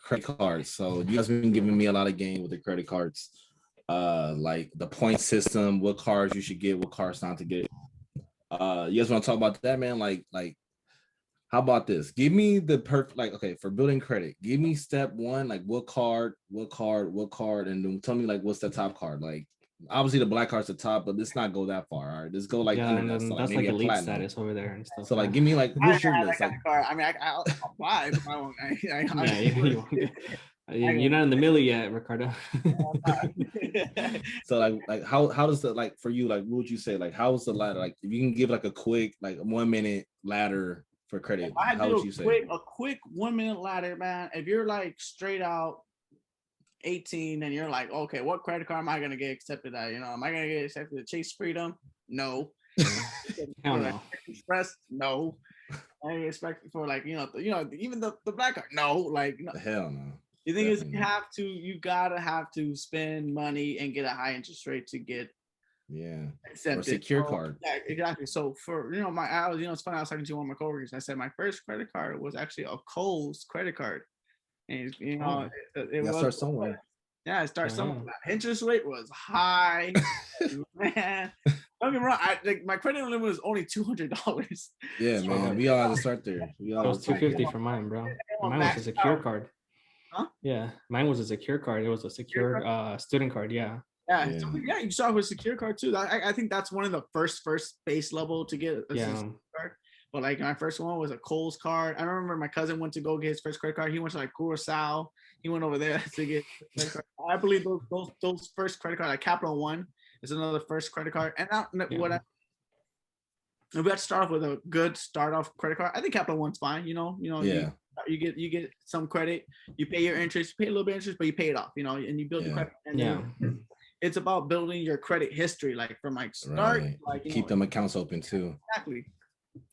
credit cards. So you guys been giving me a lot of game with the credit cards, like the point system, what cards you should get, what cards not to get. You guys want to talk about that, man? Like how about this? Give me the like, okay, for building credit, give me step one, like what card, and then tell me like what's the top card. Like obviously the black card's the top, but let's not go that far. All right, let's go like Yeah, under and that. then So like that's maybe like a elite platinum. status over there and stuff. So like Yeah. give me like I what's don't your have that list? kind Like of card. I mean, I'll apply if I won't. Yeah, you're not in the middle yet, Ricardo. so like how does the like for you, like what would you say? Like how is the ladder? Like if you can give like a quick like 1 minute ladder for credit, I how do would you say? a quick 1 minute ladder, man. If you're like straight out 18 and you're like, okay, what credit card am I gonna get accepted at? You know, am I gonna get accepted at Chase Freedom? No. Hell no. Express? No. I expect for like, even the black card. No, like no. Hell no. The thing is, you gotta have to spend money and get a high interest rate to get accepted. Or secure card. Yeah, exactly. So for it's funny. I was talking to one of my coworkers. I said my first credit card was actually a Kohl's credit card, and it was start somewhere. Yeah, it starts somewhere. Interest rate was high, man. Don't get me wrong. My credit limit was only $200. Yeah, man. We all have to start there. It was $250 for mine, bro. Mine was a secure card. Huh? Yeah, mine was a secure card. It was a secure student card. Yeah. Yeah. So, you saw with secure card too. I think that's one of the first base level to get a secure card. But like my first one was a Kohl's card. I remember my cousin went to go get his first credit card. He went to like Curacao. He went over there to get credit card. I believe those first credit card, like Capital One, is another first credit card. And we had to start off with a good start off credit card. I think Capital One's fine. You get some credit, you pay your interest, you pay a little bit of interest, but you pay it off, and you build your credit. And it's about building your credit history, like from like start, like keep them accounts open too. Exactly.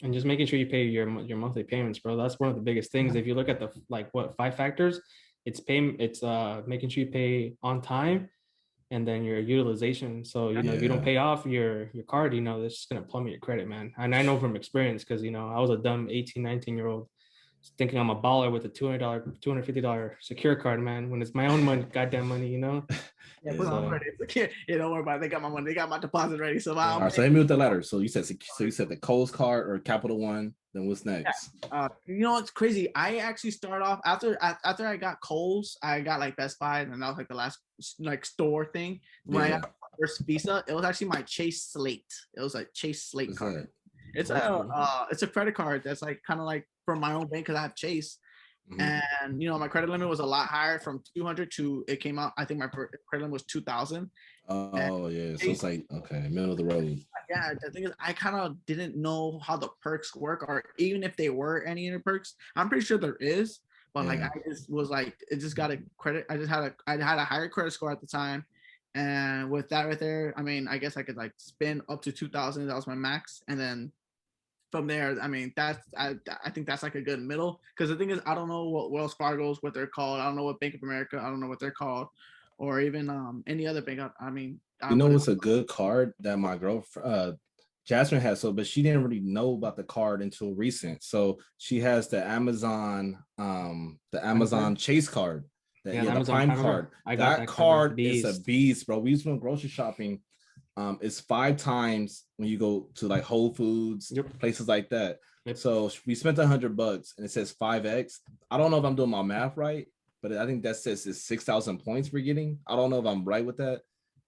And just making sure you pay your monthly payments, bro. That's one of the biggest things. If you look at the 5 factors, it's making sure you pay on time, and then your utilization. So if you don't pay off your card, it's just gonna plummet your credit, man. And I know from experience, because I was a dumb 18, 19-year-old thinking I'm a baller with a $250 secure card, man, when it's my own money, goddamn money, Yeah, don't worry about it. They got my money. They got my deposit ready. So all right, so hit me with the letter. So you said the Kohl's card or Capital One. Then what's next? It's crazy. I actually started off after I got Kohl's, I got like Best Buy, and that was like the last like store thing. When I got my first Visa, it was actually my Chase Slate. It was a Chase Slate card. It's a credit card that's like kind of like from my own bank because I have Chase. And my credit limit was a lot higher from 200 to it came out. I think my credit limit was 2,000. Oh yeah, so it's like middle of the road. Yeah, the thing is, I kind of didn't know how the perks work, or even if there were any other perks. I'm pretty sure there is, but like I just was like, it just got a credit. I had a higher credit score at the time, and with that right there, I mean, I guess I could like spend up to 2,000. That was my max, and then from there, I mean, I think that's like a good middle. Because the thing is, I don't know what Wells Fargo's, what they're called. I don't know what Bank of America. I don't know what they're called, or even any other bank. I mean, it's a good card that my girlfriend Jasmine has. But she didn't really know about the card until recent. So she has the Amazon Chase card. The Prime card. That card is a beast, bro. We used to go grocery shopping. It's 5 times when you go to like Whole Foods, places like that. So we spent $100 and it says 5x. I don't know if I'm doing my math right, but I think that says it's 6,000 points we're getting. I don't know if I'm right with that,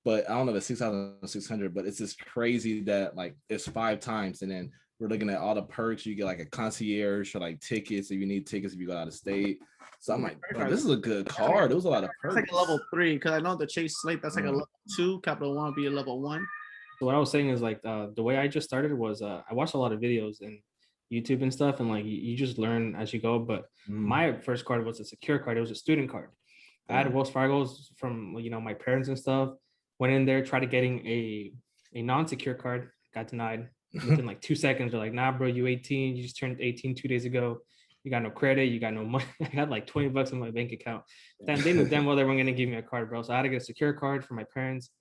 but I don't know if it's 6,600, but it's just crazy that like it's 5 times. And then we're looking at all the perks. You get like a concierge for like tickets if you need tickets if you go out of state. So I'm like, bro, this is a good card. There was a lot of perks. It's like a level 3 because I know the Chase Slate, that's like a level 2. Capital One would be a level 1. So what I was saying is like the way I just started was I watched a lot of videos and YouTube and stuff, and like you just learn as you go. But my first card was a secure card. It was a student card. I had Wells Fargo's from my parents and stuff. Went in there, tried to getting a non-secure card, got denied within like 2 seconds. They're like, nah, bro, you 18. You just turned 18 2 days ago. You got no credit. You got no money. I had like $20 in my bank account. Then they knew damn well they weren't gonna give me a card, bro. So I had to get a secure card for my parents.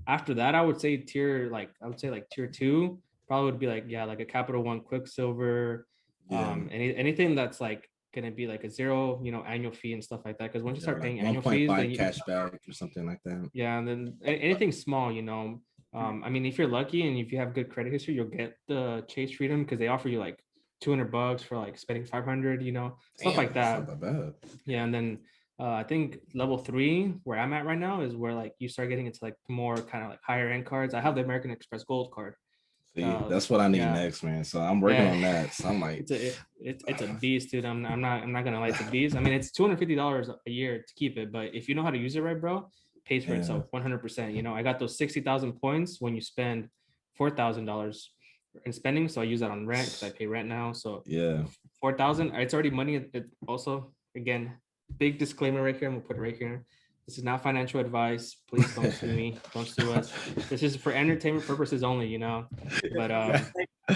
After that, I would say tier 2 probably would be like a Capital One Quicksilver. Anything that's like gonna be like a zero, annual fee and stuff like that. Because once you Yeah, start like paying annual fees, 1.5 then you, cash back or something like that. yeah, and then anything small, I mean, if you're lucky and if you have good credit history, you'll get the Chase Freedom because they offer you like $200 for like spending 500, stuff Damn, like that's that. not that bad. Yeah, and then I think level 3 where I'm at right now is where like you start getting into like more kind of like higher end cards. I have the American Express Gold card. See, that's what I need Yeah, next, man. So I'm working yeah, on that. So I'm like, it's a beast, dude. I'm not gonna lie, it's a beast. I mean, it's $250 a year to keep it, but if you know how to use it right, bro, it pays for yeah, itself 100%. I got those 60,000 points when you spend $4,000 in spending, so I use that on rent because I pay rent now. So yeah. 4,000, it's already money. It also, again, big disclaimer right here. I'm gonna put it right here. This is not financial advice. Please don't sue me. Don't sue us. This is for entertainment purposes only, But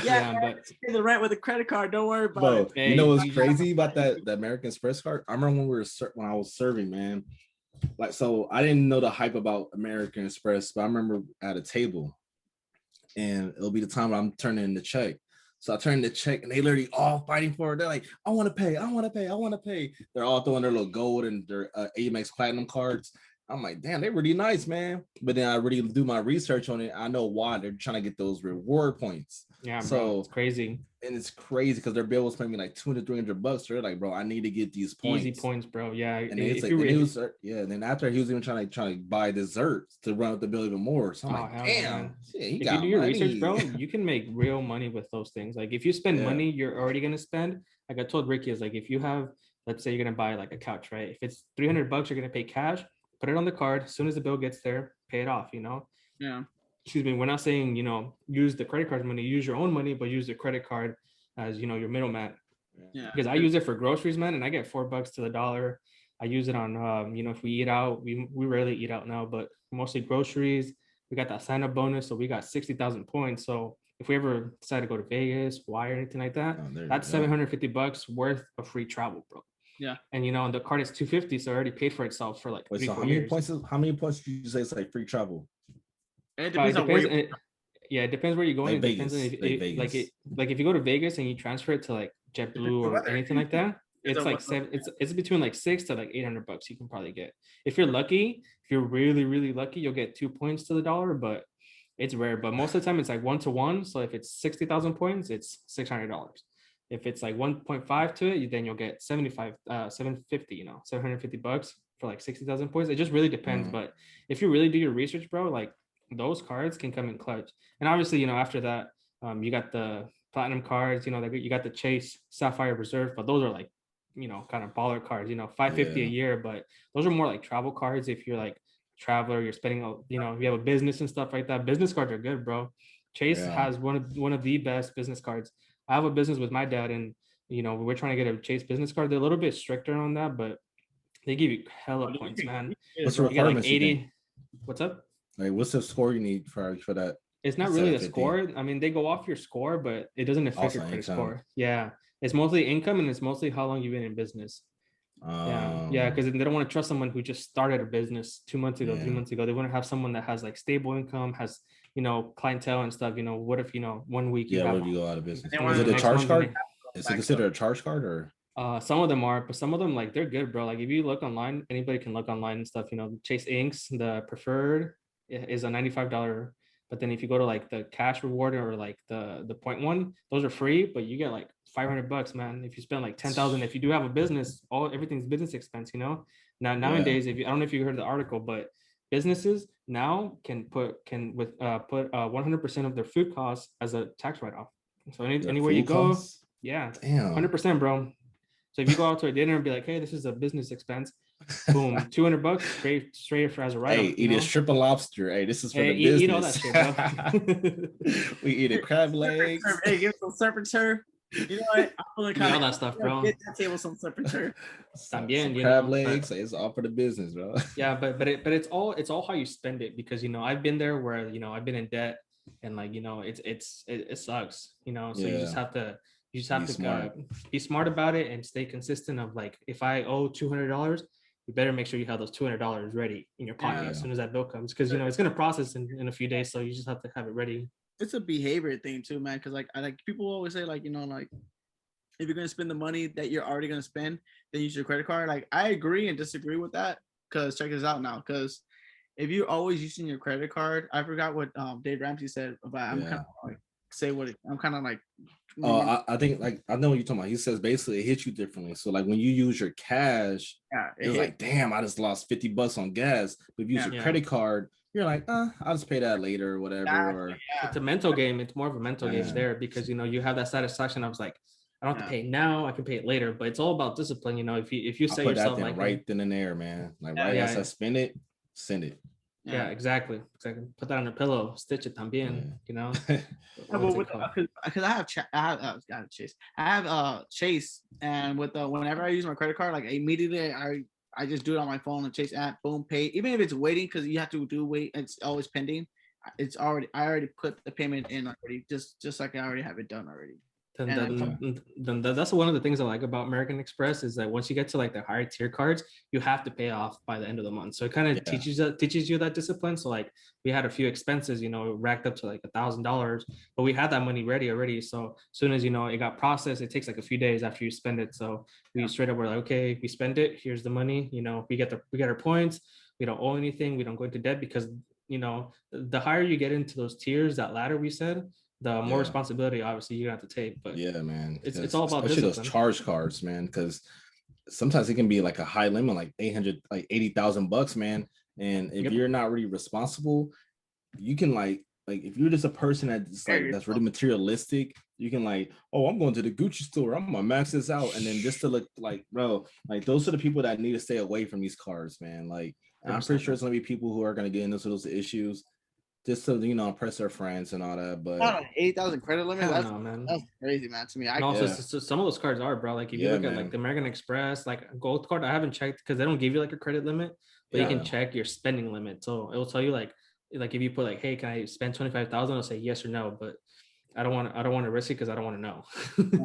Yeah, but pay the rent with a credit card. Don't worry about Bro, it. hey, you know what's you just, crazy about that the American Express card? I remember when when I was serving, man. Like, so I didn't know the hype about American Express, but I remember at a table, and it'll be the time when I'm turning in the check. So I turn the check, and they literally all fighting for it. They're like, "I want to pay, I want to pay, I want to pay." They're all throwing their little gold and their Amex Platinum cards. I'm like, damn, they're really nice, man. But then I really do my research on it. I know why they're trying to get those reward points. yeah, bro, So, it's crazy. and it's crazy because their bill was paying me like 200, $300. They're like, bro, I need to get these points. Easy points, bro. Yeah, And then it's if like, you and he really, was, yeah. Then after he was even trying to buy desserts to run up the bill even more. So I'm oh like, hell yeah, damn, man. shit, he If you got do your research, money. bro, you can make real money with those things. Like if you spend Yeah. money, you're already gonna spend. Like I told Ricky, is like if you have, let's say you're gonna buy like a couch, right? If it's $300, you're gonna pay cash. Put it on the card. As soon as the bill gets there, pay it off. Yeah. Excuse me. We're not saying use the credit card money. Use your own money, but use the credit card as your middleman. Yeah. Because I use it for groceries, man, and I get $4 to the dollar. I use it on, if we eat out, we rarely eat out now, but mostly groceries. We got that sign up bonus, so we got 60,000 points. So if we ever decide to go to Vegas, Hawaii, or anything like that, that's $750 worth of free travel, bro. Yeah. And the card is 250, so it already paid for itself for like Wait, 3-4 so years. how many points do you say it's like free travel? And it depends on where you yeah, it depends where you're going. Like It depends on Vegas, like if you go to Vegas and you transfer it to like JetBlue or anything like that, it's like it's between like $600 to like $800 you can probably get. If you're lucky, if you're really, really lucky, you'll get 2 points to the dollar, but it's rare. But most of the time it's like 1-to-1. So if it's 60,000 points, it's $600. If it's like 1.5 to it, then you'll get 750, $750 for like 60,000 points. It just really depends. But if you really do your research, bro, like those cards can come in clutch. And obviously, after that, you got the platinum cards, you got the Chase Sapphire Reserve, but those are like, kind of baller cards, $550 a year, but those are more like travel cards. If you're like traveler, you're spending, if you have a business and stuff like that, business cards are good, bro. Chase has one of the best business cards. I have a business with my dad, and we're trying to get a Chase business card. They're a little bit stricter on that, but they give you hella points, man. What's the You get like requirements? 80. What's up? Like, what's the score you need for that? It's not really a score. I mean, they go off your score, but it doesn't affect your credit score. Yeah, it's mostly income, and it's mostly how long you've been in business. Yeah, because they don't want to trust someone who just started a business 2 months ago, 3 months ago. They want to have someone that has like stable income, has clientele and stuff. What if 1 week what if you go out of business? Is it a charge card? Is it considered a charge card or? Some of them are, but some of them like they're good, bro. Like if you look online, anybody can look online and stuff. Chase Inks, the preferred is a $95. But then if you go to like the cash reward or like the point one, those are free, but you get like $500, man. If you spend like 10,000, if you do have a business, everything's business expense, Now nowadays, I don't know if you heard the article, but businesses now can put 100% of their food costs as a tax write-off. So anywhere you go, yeah, 100%, bro. So if you go out to a dinner and be like, hey, this is a business expense, boom, $200 straight for as a write-off. Hey, eat a strip of lobster. Hey, this is for the business. Eat all that shit, bro. We eat a crab legs. Hey, give some surf and turf. You know what? I'm gonna all that stuff, bro. Get that table some surf and turf. También, crab legs. It's all for the business, bro. Yeah, but it's all how you spend it, because I've been there where I've been in debt, and like it sucks. So you just have to be smart about it and stay consistent. Of like, if I owe $200, you better make sure you have those $200 ready in your pocket as soon as that bill comes, because it's gonna process in a few days, so you just have to have it ready. It's a behavior thing too, man. Because like people always say like like if you're gonna spend the money that you're already gonna spend, then use your credit card. Like I agree and disagree with that. Cause check this out now. Cause if you're always using your credit card, I forgot what Dave Ramsey said about. I'm kind Yeah. of like say what I'm kind of like. Oh, I think like I know what you're talking about. He says basically it hits you differently. So like when you use your cash, Yeah, it was like, damn, I just lost $50 on gas. But if you use your Yeah. credit card, you're like, I'll just pay that later or whatever. Or It's a mental game. It's more of a mental game Yeah. there because you have that satisfaction. I was like, I don't have to pay now. I can pay it later. But it's all about discipline. If you I set put that yourself thing like right then and there, man. Like Yeah, right as yeah. I spend it, send it. Yeah, exactly. Put that on your pillow, stitch it también, Yeah, What's but it with called? because I have got Chase. I have Chase, and with whenever I use my credit card, like immediately I just do it on my phone and Chase app, boom, pay. Even if it's waiting, because you have to wait, it's always pending. I already put the payment in already, just like I already have it done already. Then that's one of the things I like about American Express is that once you get to like the higher tier cards, you have to pay off by the end of the month. So it kind of teaches you that discipline. So like we had a few expenses, racked up to like $1,000, but we had that money ready already. So as soon as it got processed, it takes like a few days after you spend it. So we straight up were like, okay, we spend it. Here's the money. We get our points. We don't owe anything. We don't go into debt because the higher you get into those tiers, that ladder we said, the more responsibility obviously you have to take. But yeah, man, it's all about especially discipline. those charge cards, man, because sometimes it can be like a high limit, like 800, like $80,000, man. And if you're not really responsible, you can like if you're just a person that's like that's really materialistic, you can like, oh, I'm going to the Gucci store, I'm gonna max this out, and then just to look like, bro, like those are the people that need to stay away from these cards, man. Like I'm pretty sure it's gonna be people who are gonna get into those issues just to impress their friends and all that. But 8,000 credit limit. Man. That's crazy, man. To me, and also some of those cards are, bro. Like if you look at like the American Express, like Gold card, I haven't checked because they don't give you like a credit limit, but you can check your spending limit. So it will tell you like if you put like, hey, can I spend 25,000? It'll say yes or no, but I don't want to risk it because I don't want to know.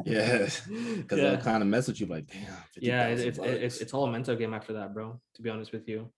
Because they'll kind of mess with you like, damn. Yeah, it's all a mental game after that, bro. To be honest with you.